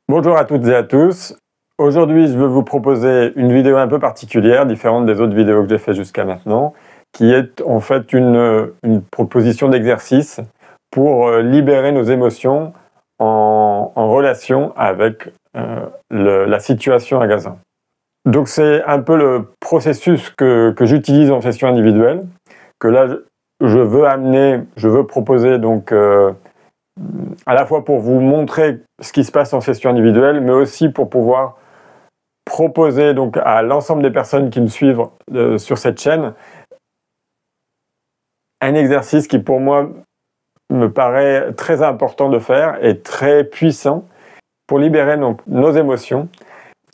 Bonjour à toutes et à tous. Aujourd'hui, je veux vous proposer une vidéo un peu particulière, différente des autres vidéos que j'ai fait jusqu'à maintenant, qui est en fait une proposition d'exercice pour libérer nos émotions en relation avec la situation à Gaza. Donc c'est un peu le processus que j'utilise en session individuelle, que là je veux proposer donc à la fois pour vous montrer ce qui se passe en session individuelle, mais aussi pour pouvoir proposer donc à l'ensemble des personnes qui me suivent sur cette chaîne un exercice qui pour moi me paraît très important de faire et très puissant pour libérer donc nos émotions.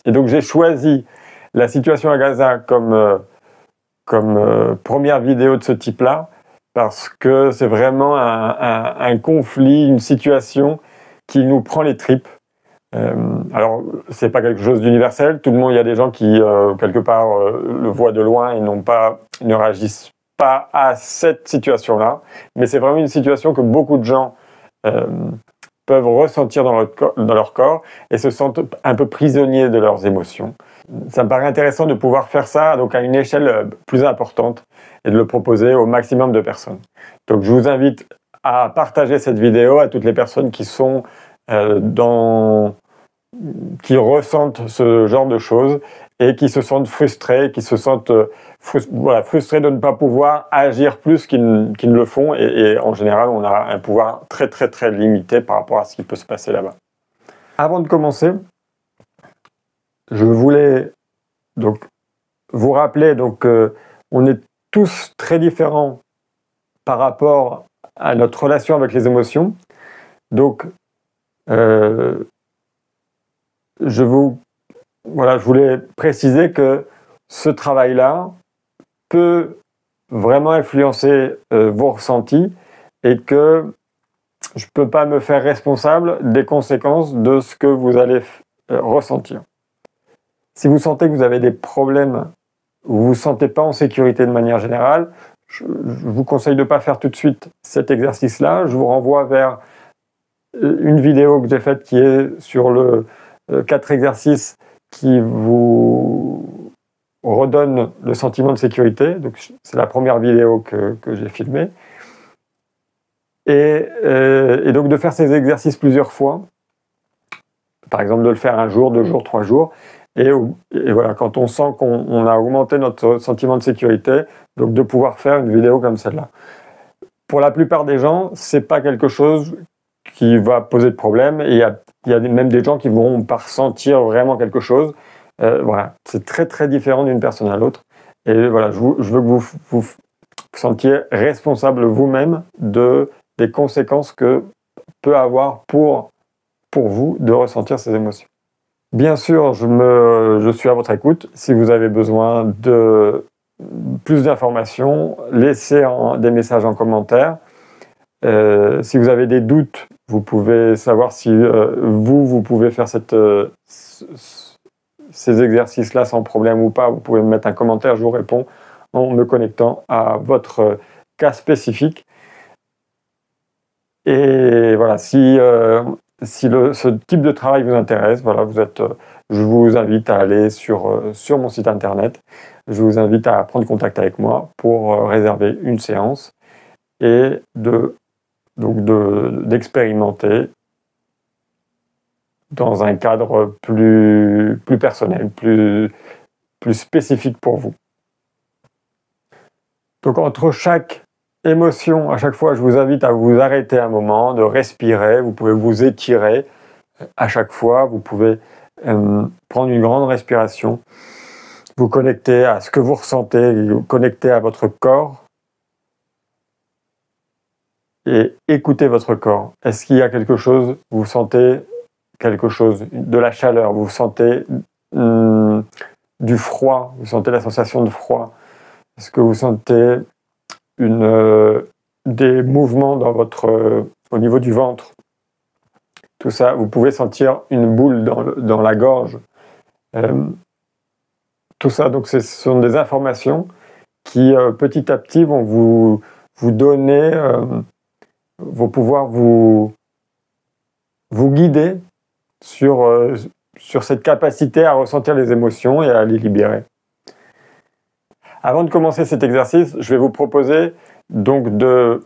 Et donc j'ai choisi la situation à Gaza comme première vidéo de ce type-là, parce que c'est vraiment un conflit, une situation qui nous prend les tripes. Alors, c'est pas quelque chose d'universel. Tout le monde, il y a des gens qui, quelque part, le voient de loin et ne réagissent pas à cette situation-là. Mais c'est vraiment une situation que beaucoup de gens peuvent ressentir dans leur corps et se sentent un peu prisonniers de leurs émotions. Ça me paraît intéressant de pouvoir faire ça donc à une échelle plus importante et de le proposer au maximum de personnes. Donc je vous invite à partager cette vidéo à toutes les personnes qui sont qui ressentent ce genre de choses et qui se sentent frustrés, qui se sentent frustrés de ne pas pouvoir agir plus qu'ils ne le font et en général on a un pouvoir très très très limité par rapport à ce qui peut se passer là-bas. Avant de commencer, je voulais donc vous rappeler on est tous très différents par rapport à notre relation avec les émotions. Donc je voulais préciser que ce travail-là peut vraiment influencer vos ressentis et que je ne peux pas me faire responsable des conséquences de ce que vous allez ressentir. Si vous sentez que vous avez des problèmes ou vous ne vous sentez pas en sécurité de manière générale, je vous conseille de ne pas faire tout de suite cet exercice-là. Je vous renvoie vers une vidéo que j'ai faite qui est sur 4 exercices qui vous redonnent le sentiment de sécurité. Donc, c'est la première vidéo que j'ai filmée. Et donc de faire ces exercices plusieurs fois. Par exemple, de le faire 1 jour, 2 jours, 3 jours. Et voilà, quand on sent qu'on a augmenté notre sentiment de sécurité, donc de pouvoir faire une vidéo comme celle-là. Pour la plupart des gens, c'est pas quelque chose qui va poser de problème. Et il y a même des gens qui vont pas ressentir vraiment quelque chose. Voilà, c'est très très différent d'une personne à l'autre. Et voilà, je veux que vous sentiez responsable vous-même des conséquences que peut avoir pour vous de ressentir ces émotions. Bien sûr, je suis à votre écoute. Si vous avez besoin de plus d'informations, laissez des messages en commentaire. Si vous avez des doutes, vous pouvez savoir si vous pouvez faire ces exercices-là sans problème ou pas. Vous pouvez me mettre un commentaire, je vous réponds en me connectant à votre cas spécifique. Et voilà, si ce type de travail vous intéresse, voilà, je vous invite à aller sur mon site internet. Je vous invite à prendre contact avec moi pour réserver une séance et d'expérimenter dans un cadre plus personnel, plus spécifique pour vous. Donc entre chaque émotion, à chaque fois, je vous invite à vous arrêter un moment, de respirer. Vous pouvez vous étirer à chaque fois. Vous pouvez prendre une grande respiration, vous connecter à ce que vous ressentez, vous connecter à votre corps et écoutez votre corps. Est-ce qu'il y a quelque chose, vous sentez quelque chose, de la chaleur, vous sentez du froid, vous sentez la sensation de froid? Est-ce que vous sentez des mouvements au niveau du ventre? Tout ça, vous pouvez sentir une boule dans la gorge. Tout ça, donc ce sont des informations qui petit à petit vont vous donner, vont pouvoir vous guider sur cette capacité à ressentir les émotions et à les libérer. Avant de commencer cet exercice, je vais vous proposer donc de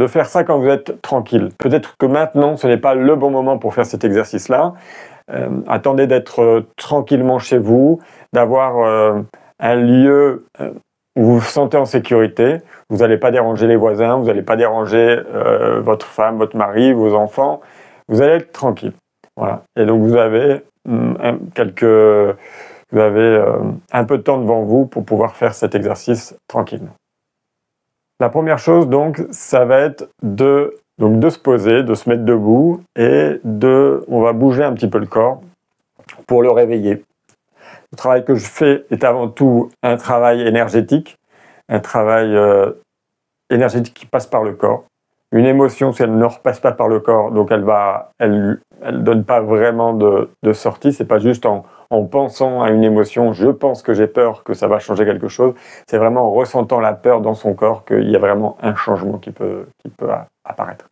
faire ça quand vous êtes tranquille. Peut-être que maintenant, ce n'est pas le bon moment pour faire cet exercice-là. Attendez d'être tranquillement chez vous, d'avoir un lieu où vous vous sentez en sécurité. Vous n'allez pas déranger les voisins, vous n'allez pas déranger votre femme, votre mari, vos enfants. Vous allez être tranquille. Voilà. Et donc vous avez un peu de temps devant vous pour pouvoir faire cet exercice tranquillement. La première chose, donc, ça va être de se poser, de se mettre debout et on va bouger un petit peu le corps pour le réveiller. Le travail que je fais est avant tout un travail énergétique, un travail énergétique qui passe par le corps. Une émotion, si elle ne repasse pas par le corps, donc elle donne pas vraiment de sortie. C'est pas juste en pensant à une émotion, je pense que j'ai peur, que ça va changer quelque chose. C'est vraiment en ressentant la peur dans son corps qu'il y a vraiment un changement qui peut apparaître.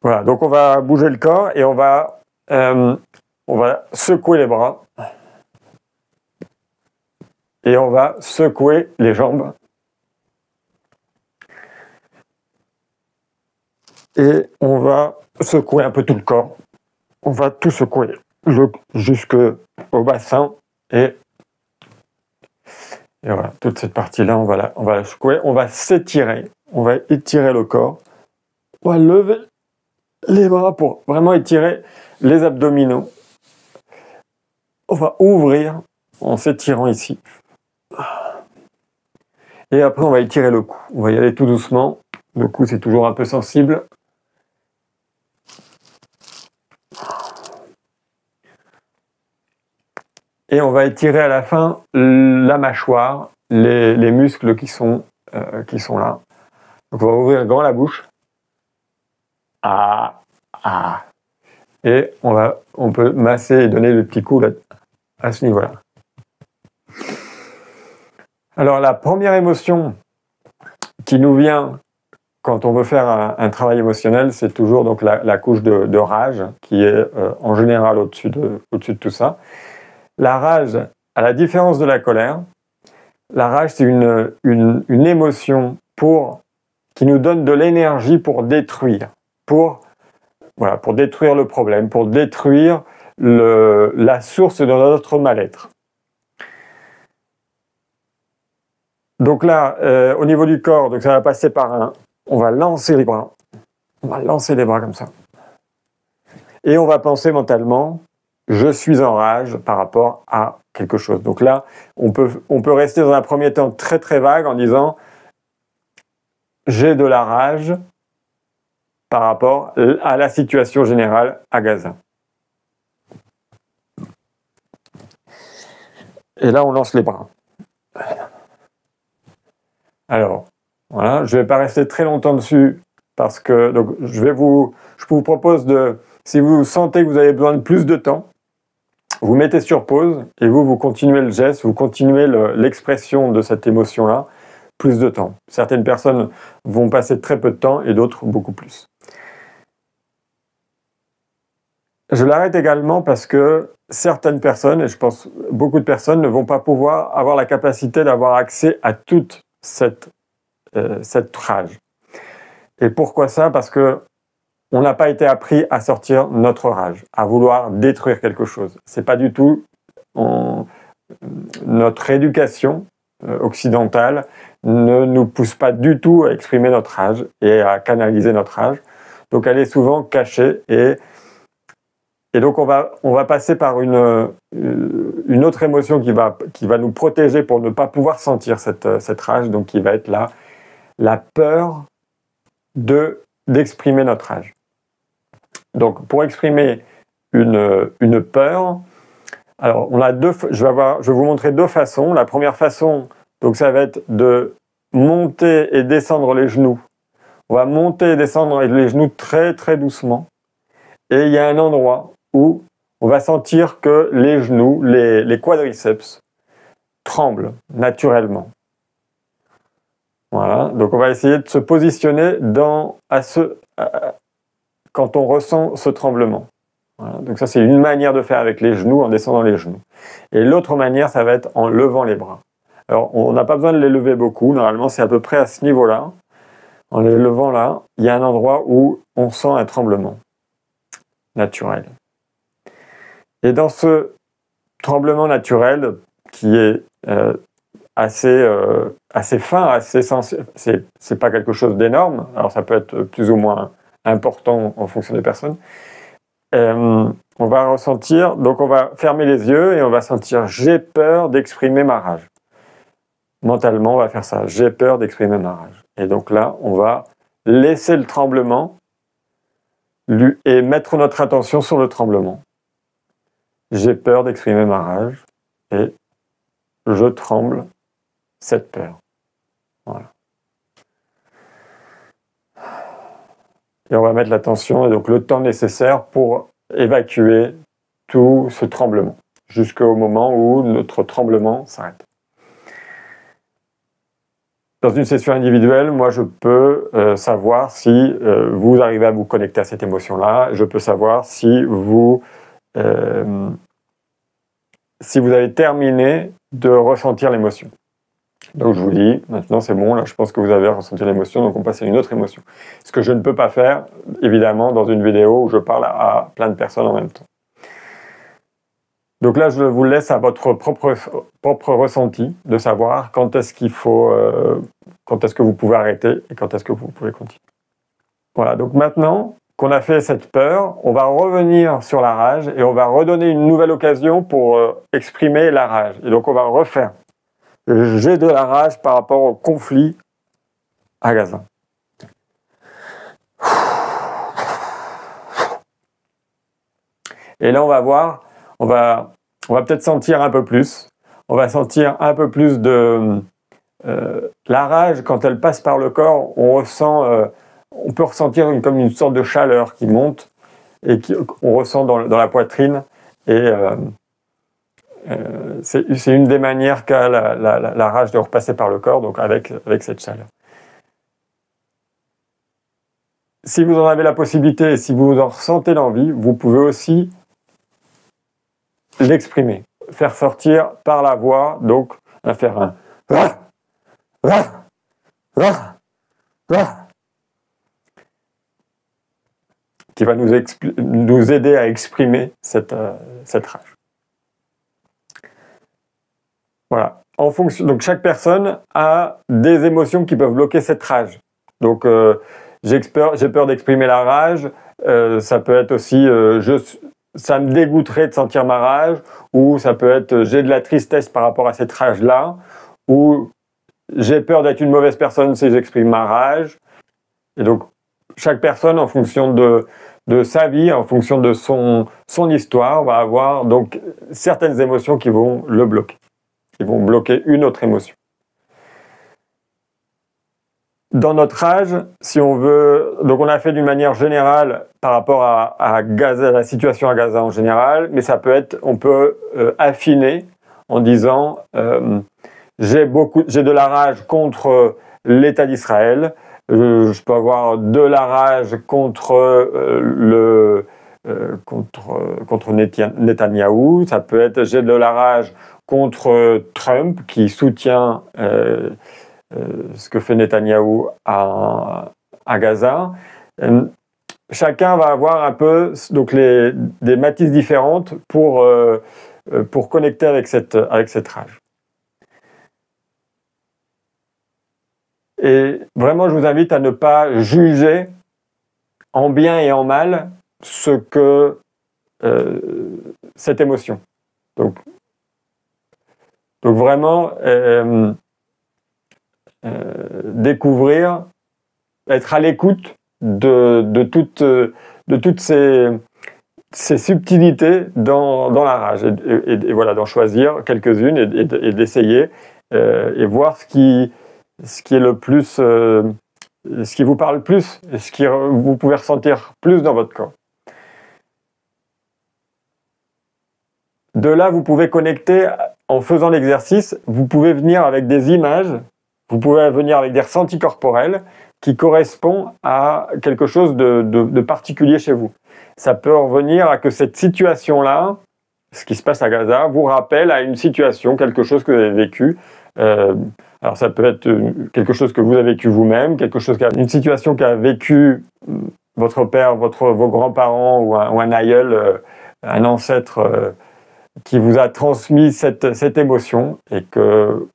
Voilà, donc on va bouger le corps et on va secouer les bras. Et on va secouer les jambes. Et on va secouer un peu tout le corps. On va tout secouer jusqu'au bassin et voilà, toute cette partie-là, on va la secouer. On va s'étirer, on va étirer le corps. On va lever les bras pour vraiment étirer les abdominaux. On va ouvrir en s'étirant ici. Et après, on va étirer le cou. On va y aller tout doucement. Le cou, c'est toujours un peu sensible. Et on va étirer à la fin la mâchoire, les muscles qui sont là. Donc on va ouvrir grand la bouche. Et on peut masser et donner le petit coup là, à ce niveau-là. Alors la première émotion qui nous vient quand on veut faire un travail émotionnel, c'est toujours donc la couche de rage qui est en général au-dessus de tout ça. La rage, à la différence de la colère, la rage c'est une émotion qui nous donne de l'énergie pour détruire, pour détruire le problème, pour détruire la source de notre mal-être. Donc là, au niveau du corps, donc ça va passer par on va lancer les bras. On va lancer les bras comme ça. Et on va penser mentalement, je suis en rage par rapport à quelque chose. Donc là, on peut rester dans un premier temps très très vague en disant, j'ai de la rage par rapport à la situation générale à Gaza. Et là, on lance les bras. Alors, voilà, je ne vais pas rester très longtemps dessus parce que donc, je vous propose si vous sentez que vous avez besoin de plus de temps, vous mettez sur pause et vous continuez le geste, vous continuez l'expression de cette émotion-là, plus de temps. Certaines personnes vont passer très peu de temps et d'autres beaucoup plus. Je l'arrête également parce que certaines personnes, et je pense beaucoup de personnes, ne vont pas pouvoir avoir la capacité d'avoir accès à toute cette rage. Et pourquoi ça? Parce que on n'a pas été appris à sortir notre rage, à vouloir détruire quelque chose. C'est pas du tout notre éducation occidentale ne nous pousse pas du tout à exprimer notre rage et à canaliser notre rage. Donc elle est souvent cachée et donc on va passer par une autre émotion qui va nous protéger pour ne pas pouvoir sentir cette rage, donc qui va être la peur d'exprimer notre rage. Donc pour exprimer une peur, alors on a je vais vous montrer deux façons. La première façon, donc ça va être de monter et descendre les genoux. On va monter et descendre les genoux très très doucement. Et il y a un endroit où on va sentir que les genoux, les quadriceps tremblent naturellement. Voilà, donc on va essayer de se positionner quand on ressent ce tremblement. Voilà. Donc ça, c'est une manière de faire avec les genoux, en descendant les genoux. Et l'autre manière, ça va être en levant les bras. Alors, on n'a pas besoin de les lever beaucoup. Normalement, c'est à peu près à ce niveau-là. En les levant là, il y a un endroit où on sent un tremblement naturel. Et dans ce tremblement naturel, qui est assez fin, assez sensible, c'est pas quelque chose d'énorme. Alors, ça peut être plus ou moins important en fonction des personnes. On va ressentir, donc on va fermer les yeux et on va sentir « j'ai peur d'exprimer ma rage ». Mentalement, on va faire ça. J'ai peur d'exprimer ma rage. Et donc là, on va laisser le tremblement et mettre notre attention sur le tremblement. J'ai peur d'exprimer ma rage et je tremble cette peur. Voilà. Et on va mettre l'attention et donc le temps nécessaire pour évacuer tout ce tremblement jusqu'au moment où notre tremblement s'arrête. Dans une session individuelle, moi, je peux savoir si vous arrivez à vous connecter à cette émotion-là. Je peux savoir si vous avez terminé de ressentir l'émotion. Donc, je vous dis, maintenant, c'est bon, là, je pense que vous avez ressenti l'émotion, donc on passe à une autre émotion. Ce que je ne peux pas faire, évidemment, dans une vidéo où je parle à plein de personnes en même temps. Donc là, je vous laisse à votre propre ressenti de savoir quand est-ce qu'il faut, quand est-ce que vous pouvez arrêter et quand est-ce que vous pouvez continuer. Voilà, donc maintenant qu'on a fait cette peur, on va revenir sur la rage et on va redonner une nouvelle occasion pour exprimer la rage. Et donc on va refaire. J'ai de la rage par rapport au conflit à Gaza. Et là, on va voir, on va peut-être sentir un peu plus. On va sentir un peu plus de la rage quand elle passe par le corps. On peut ressentir comme une sorte de chaleur qui monte et qu'on ressent dans la poitrine. Et c'est une des manières qu'a la rage de repasser par le corps, donc avec cette chaleur. Si vous en avez la possibilité et si vous en ressentez l'envie, vous pouvez aussi l'exprimer, faire sortir par la voix, donc faire un qui va nous aider à exprimer cette rage. Voilà. Donc chaque personne a des émotions qui peuvent bloquer cette rage. Donc j'ai peur d'exprimer la rage. Ça peut être aussi ça me dégoûterait de sentir ma rage, ou ça peut être j'ai de la tristesse par rapport à cette rage-là, ou j'ai peur d'être une mauvaise personne si j'exprime ma rage. Et donc chaque personne, en fonction de sa vie, en fonction de son histoire, va avoir donc certaines émotions qui vont le bloquer. Qui vont bloquer une autre émotion. Dans notre rage, si on veut, donc on a fait d'une manière générale par rapport à Gaza, la situation à Gaza en général, mais ça peut être, on peut affiner en disant j'ai de la rage contre l'État d'Israël, je peux avoir de la rage contre contre Netanyahou, ça peut être j'ai de la rage contre Trump qui soutient ce que fait Netanyahou à Gaza. Chacun va avoir un peu donc des matices différentes pour connecter avec cette rage. Et vraiment, je vous invite à ne pas juger en bien et en mal cette émotion. Donc vraiment, découvrir, être à l'écoute de toutes ces subtilités dans la rage. Et voilà, d'en choisir quelques-unes et d'essayer et voir ce qui est le plus, ce qui vous parle plus, et ce que vous pouvez ressentir plus dans votre corps. De là, vous pouvez connecter, en faisant l'exercice, vous pouvez venir avec des images, vous pouvez venir avec des ressentis corporels, qui correspond à quelque chose de particulier chez vous. Ça peut revenir à que cette situation-là, ce qui se passe à Gaza, vous rappelle à une situation, quelque chose que vous avez vécu. Alors ça peut être quelque chose que vous avez vécu vous-même, une situation qu'a vécu votre père, vos grands-parents ou un aïeul, un ancêtre qui vous a transmis cette émotion et que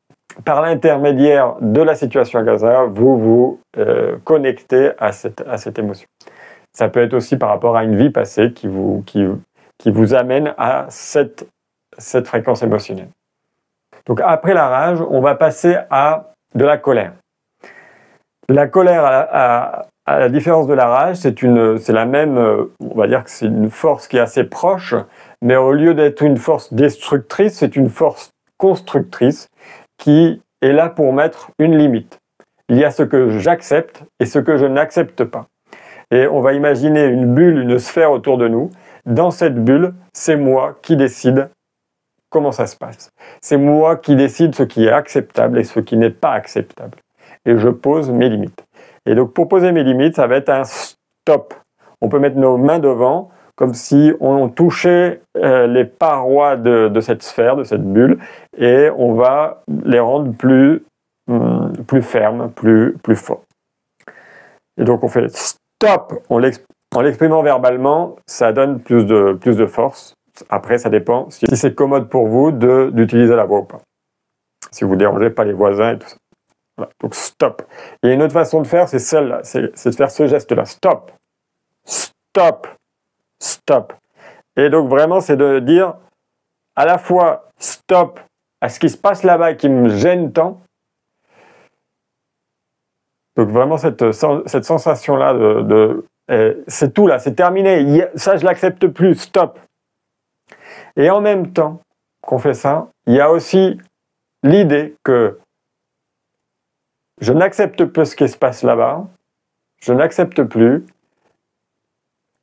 par l'intermédiaire de la situation à Gaza, vous vous connectez à cette émotion. Ça peut être aussi par rapport à une vie passée qui vous amène à cette fréquence émotionnelle. Donc après la rage, on va passer à de la colère. La colère, à la différence de la rage, c'est la même, on va dire que c'est une force qui est assez proche, mais au lieu d'être une force destructrice, c'est une force constructrice qui est là pour mettre une limite. Il y a ce que j'accepte et ce que je n'accepte pas. Et on va imaginer une bulle, une sphère autour de nous. Dans cette bulle, c'est moi qui décide comment ça se passe. C'est moi qui décide ce qui est acceptable et ce qui n'est pas acceptable. Et je pose mes limites. Et donc pour poser mes limites, ça va être un stop. On peut mettre nos mains devant, comme si on touchait les parois de cette sphère, de cette bulle, et on va les rendre plus fermes, plus forts. Et donc on fait stop, en l'exprimant verbalement, ça donne plus de force. Après, ça dépend si c'est commode pour vous d'utiliser la voix ou pas. Si vous ne dérangez pas les voisins et tout ça. Voilà. Donc stop. Il y a une autre façon de faire, c'est celle-là, c'est de faire ce geste-là. Stop. Stop. Stop. Et donc vraiment, c'est de dire à la fois stop à ce qui se passe là-bas et qui me gêne tant. Donc vraiment cette sensation-là c'est tout là, c'est terminé. Ça, je l'accepte plus. Stop. Et en même temps qu'on fait ça, il y a aussi l'idée que je n'accepte plus ce qui se passe là-bas, je n'accepte plus,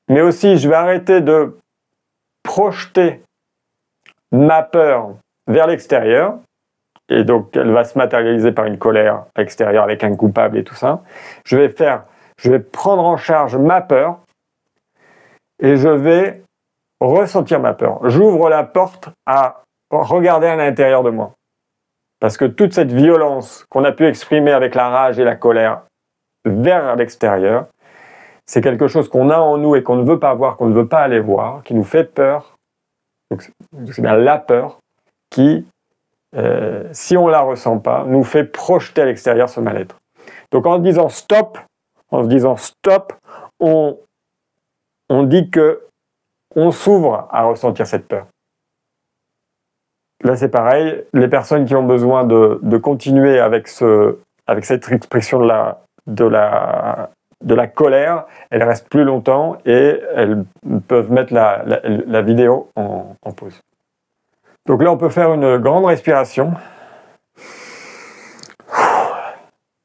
mais aussi je vais arrêter de projeter ma peur vers l'extérieur, et donc elle va se matérialiser par une colère extérieure avec un coupable et tout ça. Je vais prendre en charge ma peur, et je vais ressentir ma peur. J'ouvre la porte à regarder à l'intérieur de moi. Parce que toute cette violence qu'on a pu exprimer avec la rage et la colère vers l'extérieur, c'est quelque chose qu'on a en nous et qu'on ne veut pas voir, qu'on ne veut pas aller voir, qui nous fait peur. Donc c'est bien la peur qui, si on ne la ressent pas, nous fait projeter à l'extérieur ce mal-être. Donc en se disant stop, on dit que on s'ouvre à ressentir cette peur. Là, c'est pareil, les personnes qui ont besoin de continuer avec cette expression de la colère, elles restent plus longtemps et elles peuvent mettre la vidéo en pause. Donc là, on peut faire une grande respiration.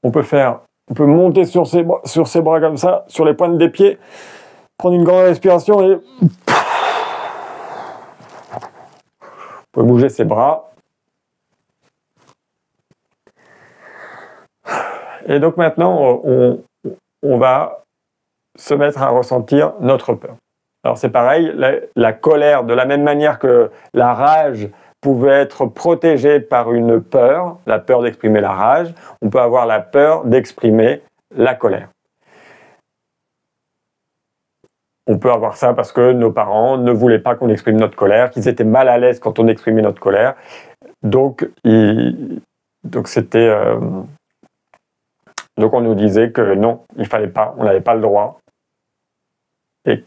On peut monter sur ses bras comme ça, sur les pointes des pieds, prendre une grande respiration et on peut bouger ses bras. Et donc maintenant, on va se mettre à ressentir notre peur. Alors c'est pareil, la colère, de la même manière que la rage pouvait être protégée par une peur, la peur d'exprimer la rage, on peut avoir la peur d'exprimer la colère. On peut avoir ça parce que nos parents ne voulaient pas qu'on exprime notre colère, qu'ils étaient mal à l'aise quand on exprimait notre colère. Donc on nous disait que non, il fallait pas, on n'avait pas le droit. Et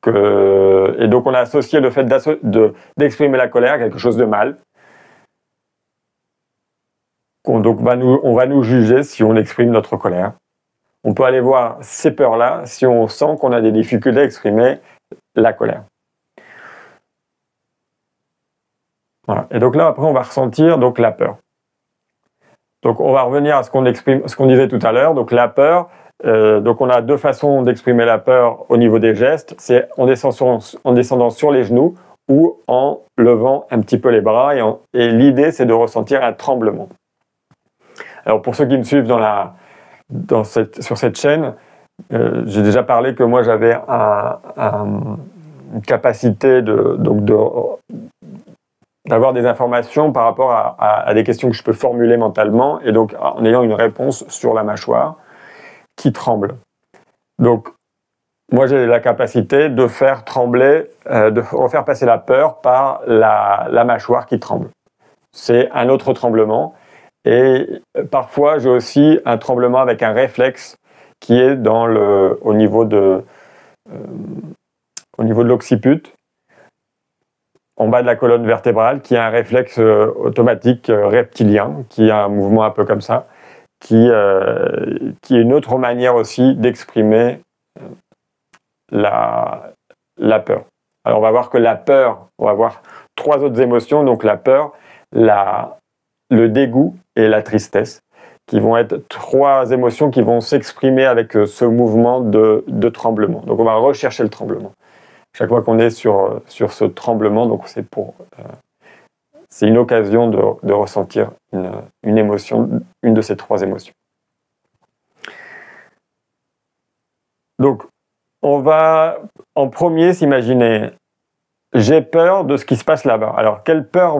donc on a associé le fait d'exprimer la colère à quelque chose de mal. Donc on va nous juger si on exprime notre colère. On peut aller voir ces peurs-là si on sent qu'on a des difficultés à exprimer la colère. Voilà. Et donc là, après, on va ressentir donc la peur. Donc on va revenir à ce qu'on disait tout à l'heure. Donc la peur, donc on a deux façons d'exprimer la peur au niveau des gestes. C'est en descendant sur les genoux ou en levant un petit peu les bras. Et l'idée, c'est de ressentir un tremblement. Alors pour ceux qui me suivent sur cette chaîne, J'ai déjà parlé que moi j'avais une capacité d'avoir des informations par rapport à des questions que je peux formuler mentalement, et donc en ayant une réponse sur la mâchoire qui tremble. Donc moi j'ai la capacité de faire trembler, de refaire passer la peur par la mâchoire qui tremble. C'est un autre tremblement, et parfois j'ai aussi un tremblement avec un réflexe qui est au niveau de l'occiput, en bas de la colonne vertébrale, qui a un réflexe automatique reptilien, qui a un mouvement un peu comme ça, qui est une autre manière aussi d'exprimer la peur. Alors on va voir que la peur, on va voir 3 autres émotions, donc la peur, le dégoût et la tristesse, qui vont être 3 émotions qui vont s'exprimer avec ce mouvement de tremblement. Donc on va rechercher le tremblement. Chaque fois qu'on est sur ce tremblement, donc c'est une occasion de ressentir une émotion, une de ces 3 émotions. Donc on va en premier s'imaginer, j'ai peur de ce qui se passe là-bas. Alors quelle peur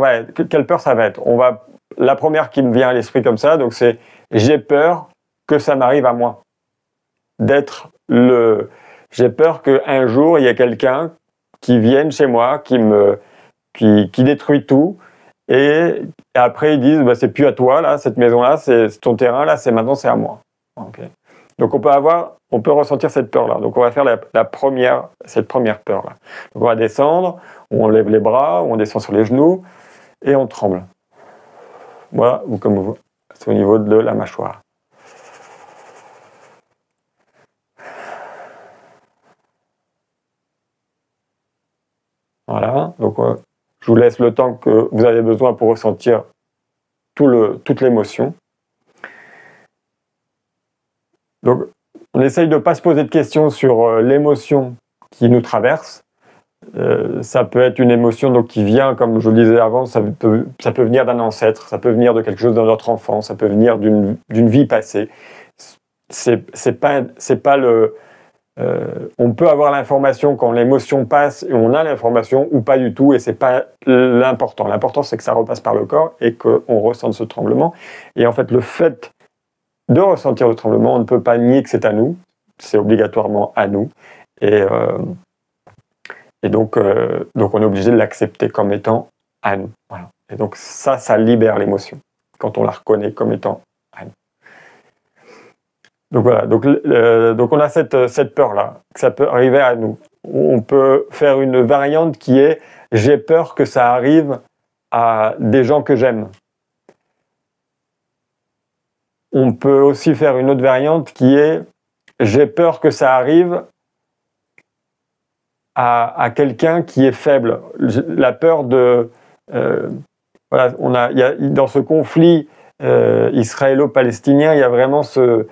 ça va être? La première qui me vient à l'esprit comme ça, donc c'est j'ai peur que ça m'arrive à moi. J'ai peur qu'un jour, il y ait quelqu'un qui vienne chez moi, qui détruit tout, et après ils disent c'est plus à toi, là, cette maison-là, c'est ton terrain, là, maintenant c'est à moi. Okay. Donc on peut ressentir cette peur-là. Donc on va faire cette première peur-là. Donc on va descendre, on lève les bras, on descend sur les genoux, et on tremble. Voilà, ou comme vous, c'est au niveau de la mâchoire. Voilà, donc je vous laisse le temps que vous avez besoin pour ressentir toute l'émotion. Donc, on essaye de ne pas se poser de questions sur l'émotion qui nous traverse. Ça peut être une émotion donc, qui vient, comme je le disais avant, ça peut venir d'un ancêtre, ça peut venir de quelque chose dans notre enfance, ça peut venir d'une vie passée. On peut avoir l'information quand l'émotion passe et on a l'information ou pas du tout, et c'est pas l'important. L'important, c'est que ça repasse par le corps et qu'on ressente ce tremblement. Et en fait, le fait de ressentir le tremblement, on ne peut pas nier que c'est à nous, c'est obligatoirement à nous. Et donc on est obligé de l'accepter comme étant à nous. Voilà. Et donc ça libère l'émotion, quand on la reconnaît comme étant à nous. Donc voilà, donc on a cette peur-là, que ça peut arriver à nous. On peut faire une variante qui est « j'ai peur que ça arrive à des gens que j'aime ». On peut aussi faire une autre variante qui est « j'ai peur que ça arrive à quelqu'un qui est faible ». La peur de... voilà, dans ce conflit israélo-palestinien, il y a vraiment ce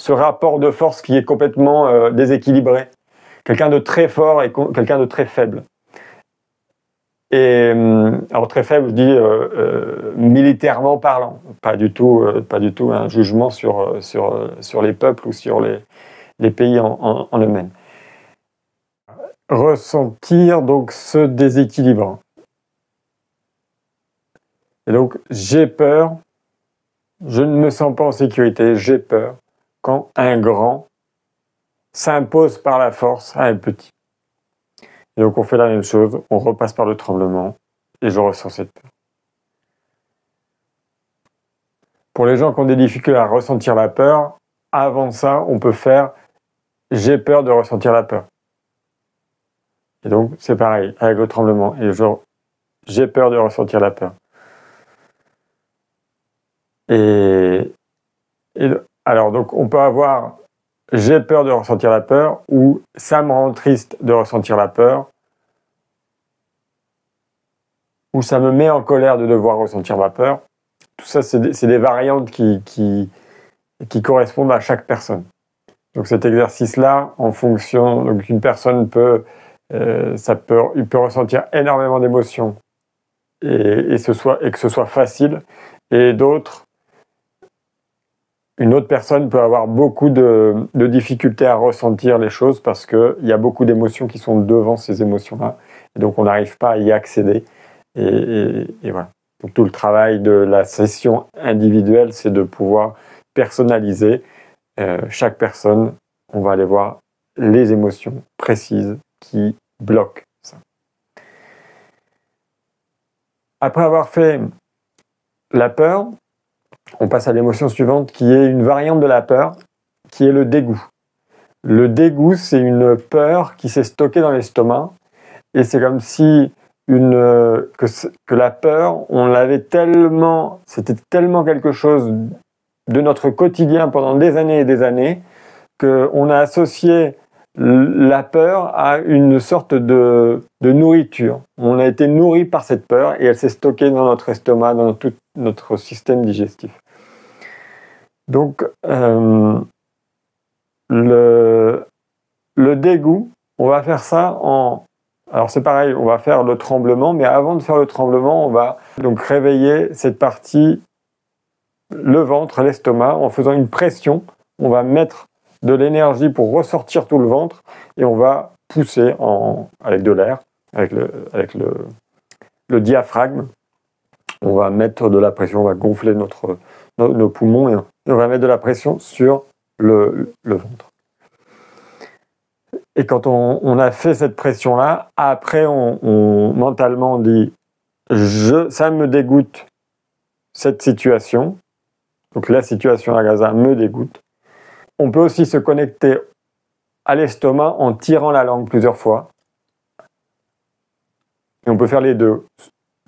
rapport de force qui est complètement déséquilibré. Quelqu'un de très fort et quelqu'un de très faible. Et alors très faible, je dis militairement parlant, pas du tout un jugement sur les peuples ou sur les pays en eux-mêmes. Ressentir donc ce déséquilibre. Et donc j'ai peur, je ne me sens pas en sécurité, j'ai peur quand un grand s'impose par la force à un petit. Et donc on fait la même chose, on repasse par le tremblement et je ressens cette peur. Pour les gens qui ont des difficultés à ressentir la peur, avant ça, on peut faire « j'ai peur de ressentir la peur ». Et donc c'est pareil, avec le tremblement, et j'ai peur de ressentir la peur. Et alors donc on peut avoir j'ai peur de ressentir la peur ou ça me rend triste de ressentir la peur ou ça me met en colère de devoir ressentir ma peur. Tout ça c'est des variantes qui correspondent à chaque personne. Donc cet exercice-là, en fonction, donc une personne il peut ressentir énormément d'émotions et que ce soit facile, et d'autres Une autre personne peut avoir beaucoup de difficultés à ressentir les choses parce qu'il y a beaucoup d'émotions qui sont devant ces émotions-là. Et donc, on n'arrive pas à y accéder. Et voilà. Donc, tout le travail de la session individuelle, c'est de pouvoir personnaliser chaque personne. On va aller voir les émotions précises qui bloquent ça. Après avoir fait la peur, on passe à l'émotion suivante qui est une variante de la peur, qui est le dégoût. Le dégoût, c'est une peur qui s'est stockée dans l'estomac et c'est comme si que la peur, on l'avait tellement, c'était tellement quelque chose de notre quotidien pendant des années et des années qu'on a associé la peur à une sorte de nourriture. On a été nourri par cette peur et elle s'est stockée dans notre estomac, dans tout notre système digestif. Donc, le dégoût, on va faire ça alors c'est pareil, on va faire le tremblement, mais avant de faire le tremblement, on va donc réveiller cette partie, le ventre, l'estomac, en faisant une pression. On va mettre de l'énergie pour ressortir tout le ventre et on va pousser avec de l'air, avec le diaphragme. On va mettre de la pression, on va gonfler nos poumons et on va mettre de la pression sur le ventre. Et quand on a fait cette pression-là, après, mentalement, on dit « ça me dégoûte, cette situation ». Donc la situation à Gaza me dégoûte. On peut aussi se connecter à l'estomac en tirant la langue plusieurs fois. Et on peut faire les deux,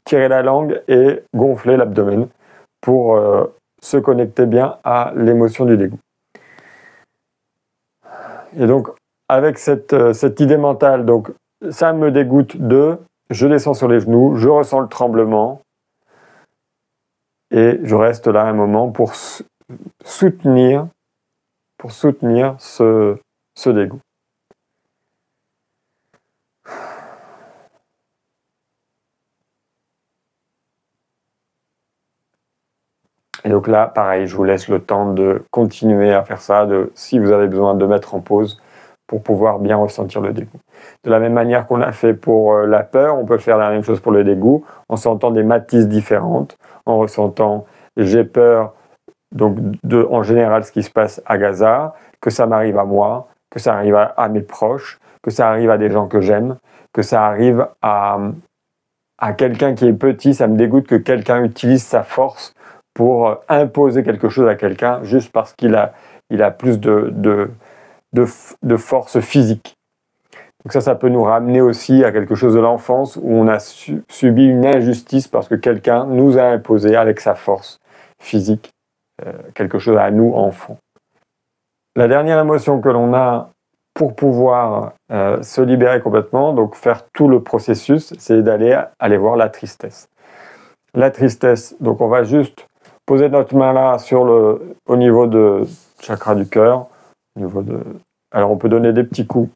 tirer la langue et gonfler l'abdomen pour se connecter bien à l'émotion du dégoût. Et donc, avec cette idée mentale, donc ça me dégoûte je descends sur les genoux, je ressens le tremblement et je reste là un moment pour soutenir ce dégoût. Et donc là, pareil, je vous laisse le temps de continuer à faire ça, si vous avez besoin de mettre en pause pour pouvoir bien ressentir le dégoût. De la même manière qu'on a fait pour la peur, on peut faire la même chose pour le dégoût, en sentant des matices différentes, en ressentant j'ai peur, donc en général ce qui se passe à Gaza, que ça m'arrive à moi, que ça arrive à mes proches, que ça arrive à des gens que j'aime, que ça arrive à quelqu'un qui est petit, ça me dégoûte que quelqu'un utilise sa force pour imposer quelque chose à quelqu'un juste parce qu'il a plus de force physique. Donc ça peut nous ramener aussi à quelque chose de l'enfance où on a subi une injustice parce que quelqu'un nous a imposé avec sa force physique quelque chose à nous, enfants. La dernière émotion que l'on a pour pouvoir se libérer complètement, donc faire tout le processus, c'est aller voir la tristesse. La tristesse, donc on va juste poser notre main là au niveau de chakra du cœur. Alors on peut donner des petits coups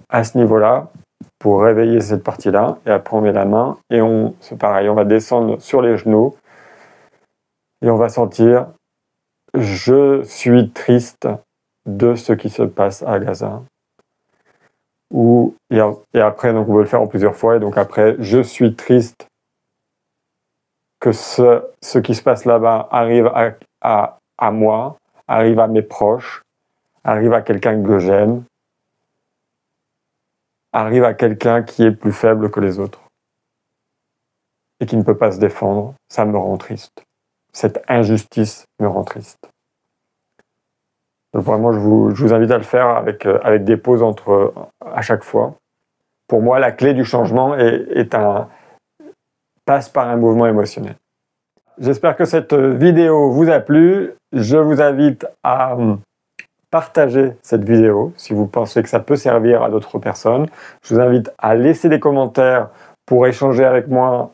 à ce niveau-là pour réveiller cette partie-là. Et après on met la main et c'est pareil, on va descendre sur les genoux et on va sentir « Je suis triste de ce qui se passe à Gaza ». Et après, donc on peut le faire en plusieurs fois. Et donc après, « Je suis triste que ce qui se passe là-bas arrive à moi, arrive à mes proches, arrive à quelqu'un que j'aime, arrive à quelqu'un qui est plus faible que les autres et qui ne peut pas se défendre. Ça me rend triste. Cette injustice me rend triste. » Donc vraiment, je vous invite à le faire avec des pauses à chaque fois. Pour moi, la clé du changement passe par un mouvement émotionnel. J'espère que cette vidéo vous a plu. Je vous invite à partager cette vidéo si vous pensez que ça peut servir à d'autres personnes. Je vous invite à laisser des commentaires pour échanger avec moi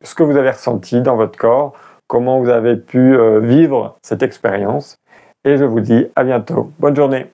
ce que vous avez ressenti dans votre corps, comment vous avez pu vivre cette expérience. Et je vous dis à bientôt. Bonne journée.